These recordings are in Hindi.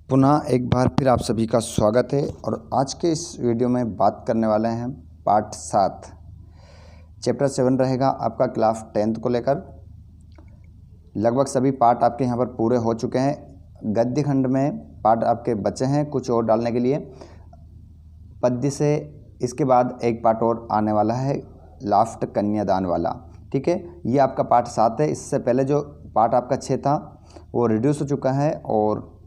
पुनः एक बार फिर आप सभी का स्वागत है और आज के इस वीडियो में बात करने वाले हैं पार्ट 7 चैप्टर 7 रहेगा आपका क्लास 10th को लेकर। लगभग सभी पार्ट आपके यहाँ पर पूरे हो चुके हैं। गद्य खंड में पार्ट आपके बचे हैं कुछ और डालने के लिए। पद्य से इसके बाद एक पार्ट और आने वाला है लास्ट कन्यादान वाला, ठीक है। ये आपका पार्ट 7 है। इससे पहले जो पार्ट आपका 6 था वो रिड्यूस हो चुका है और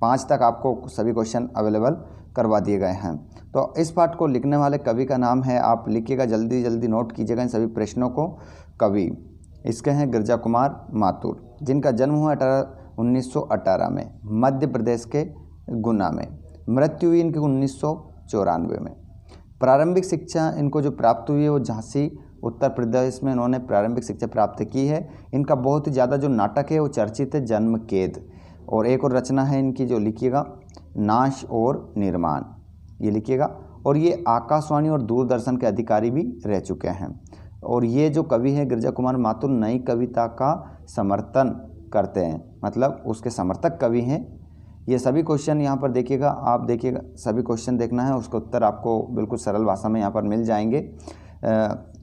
5 तक आपको सभी क्वेश्चन अवेलेबल करवा दिए गए हैं। तो इस पार्ट को लिखने वाले कवि का नाम है, आप लिखिएगा, जल्दी जल्दी नोट कीजिएगा इन सभी प्रश्नों को। कवि इसके हैं गिरजा कुमार माथुर, जिनका जन्म हुआ 1918 में मध्य प्रदेश के गुना में। मृत्यु हुई इनकी 1994 में। प्रारंभिक शिक्षा इनको जो प्राप्त हुई है वो झांसी उत्तर प्रदेश में इन्होंने प्रारंभिक शिक्षा प्राप्त की है। इनका बहुत ही ज़्यादा जो नाटक है वो चर्चित है, जन्म कैद। और एक और रचना है इनकी जो लिखिएगा, नाश और निर्माण, ये लिखिएगा। और ये आकाशवाणी और दूरदर्शन के अधिकारी भी रह चुके हैं। और ये जो कवि है गिरजा कुमार माथुर नई कविता का समर्थन करते हैं, मतलब उसके समर्थक कवि हैं। ये सभी क्वेश्चन यहाँ पर देखिएगा, आप देखिएगा, सभी क्वेश्चन देखना है, उसका उत्तर आपको बिल्कुल सरल भाषा में यहाँ पर मिल जाएंगे।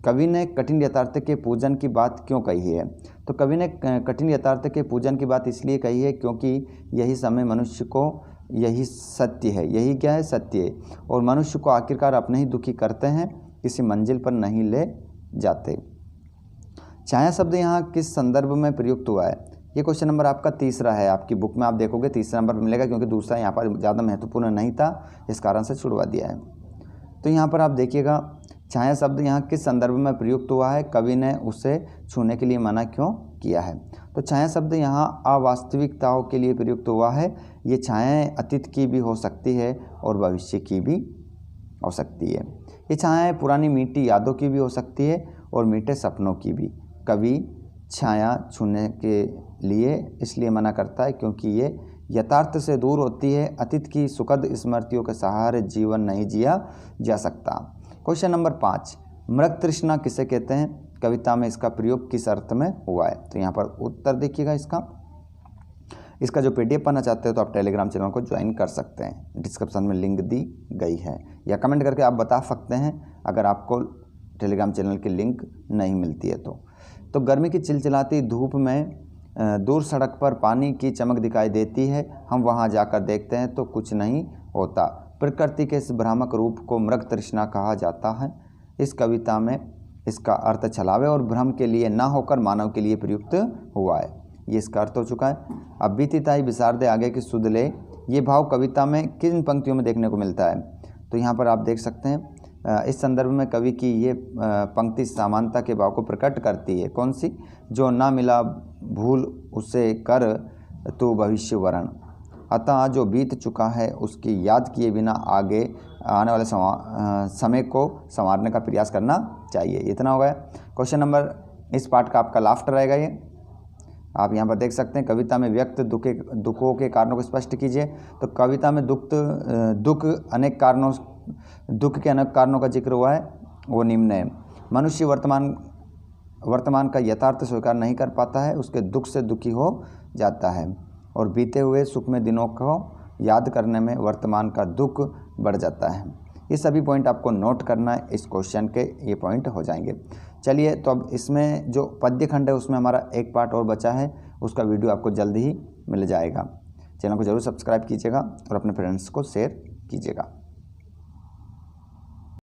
कवि ने कठिन यथार्थ के पूजन की बात क्यों कही है? तो कवि ने कठिन यथार्थ के पूजन की बात इसलिए कही है क्योंकि यही समय मनुष्य को, यही सत्य है, यही क्या है, सत्य है। और मनुष्य को आखिरकार अपने ही दुखी करते हैं, किसी मंजिल पर नहीं ले जाते। छाया शब्द यहाँ किस संदर्भ में प्रयुक्त हुआ है? ये क्वेश्चन नंबर आपका 3 है। आपकी बुक में आप देखोगे 3 नंबर मिलेगा, क्योंकि दूसरा यहाँ पर ज़्यादा महत्वपूर्ण नहीं था, इस कारण से छुड़वा दिया है। तो यहाँ पर आप देखिएगा, छाया शब्द यहाँ किस संदर्भ में प्रयुक्त हुआ है, कवि ने उसे छूने के लिए मना क्यों किया है? तो छाया शब्द यहाँ अवास्तविकताओं के लिए प्रयुक्त हुआ है। ये छायाएँ अतीत की भी हो सकती है और भविष्य की भी हो सकती है। ये छायाएँ पुरानी मीठी यादों की भी हो सकती है और मीठे सपनों की भी। कवि छाया छूने के लिए इसलिए मना करता है क्योंकि ये यथार्थ से दूर होती है। अतीत की सुखद स्मृतियों के सहारे जीवन नहीं जिया जा सकता। क्वेश्चन नंबर 5, मृग तृष्णा किसे कहते हैं? कविता में इसका प्रयोग किस अर्थ में हुआ है? तो यहाँ पर उत्तर देखिएगा इसका जो PDF पाना चाहते हो तो आप टेलीग्राम चैनल को ज्वाइन कर सकते हैं, डिस्क्रिप्शन में लिंक दी गई है, या कमेंट करके आप बता सकते हैं अगर आपको टेलीग्राम चैनल की लिंक नहीं मिलती है तो गर्मी की चिलचिलाती धूप में दूर सड़क पर पानी की चमक दिखाई देती है। हम वहां जाकर देखते हैं तो कुछ नहीं होता। प्रकृति के इस भ्रामक रूप को मृग तृष्णा कहा जाता है। इस कविता में इसका अर्थ छलावे और भ्रम के लिए ना होकर मानव के लिए प्रयुक्त हुआ है। ये इसका अर्थ हो चुका है। अब बीती ताई बिसार दे आगे की सुध ले, ये भाव कविता में किन पंक्तियों में देखने को मिलता है? तो यहाँ पर आप देख सकते हैं, इस संदर्भ में कवि की ये पंक्ति समानता के भाव को प्रकट करती है। कौन सी? जो ना मिला भूल उसे कर तू भविष्य वरण, अतः जो बीत चुका है उसकी याद किए बिना आगे आने वाले समय को संवारने का प्रयास करना चाहिए। इतना हो गया। क्वेश्चन नंबर इस पार्ट का आपका लास्ट रहेगा। ये आप यहाँ पर देख सकते हैं, कविता में व्यक्त दुखों के कारणों को स्पष्ट कीजिए। तो कविता में दुख के अनेक कारणों का जिक्र हुआ है, वो निम्न है। मनुष्य वर्तमान का यथार्थ स्वीकार नहीं कर पाता है, उसके दुख से दुखी हो जाता है और बीते हुए सुखमय दिनों को याद करने में वर्तमान का दुख बढ़ जाता है। ये सभी पॉइंट आपको नोट करना है, इस क्वेश्चन के ये पॉइंट हो जाएंगे। चलिए, तो अब इसमें जो पद्य खंड है उसमें हमारा एक पार्ट और बचा है, उसका वीडियो आपको जल्द ही मिल जाएगा। चैनल को जरूर सब्सक्राइब कीजिएगा और अपने फ्रेंड्स को शेयर कीजिएगा।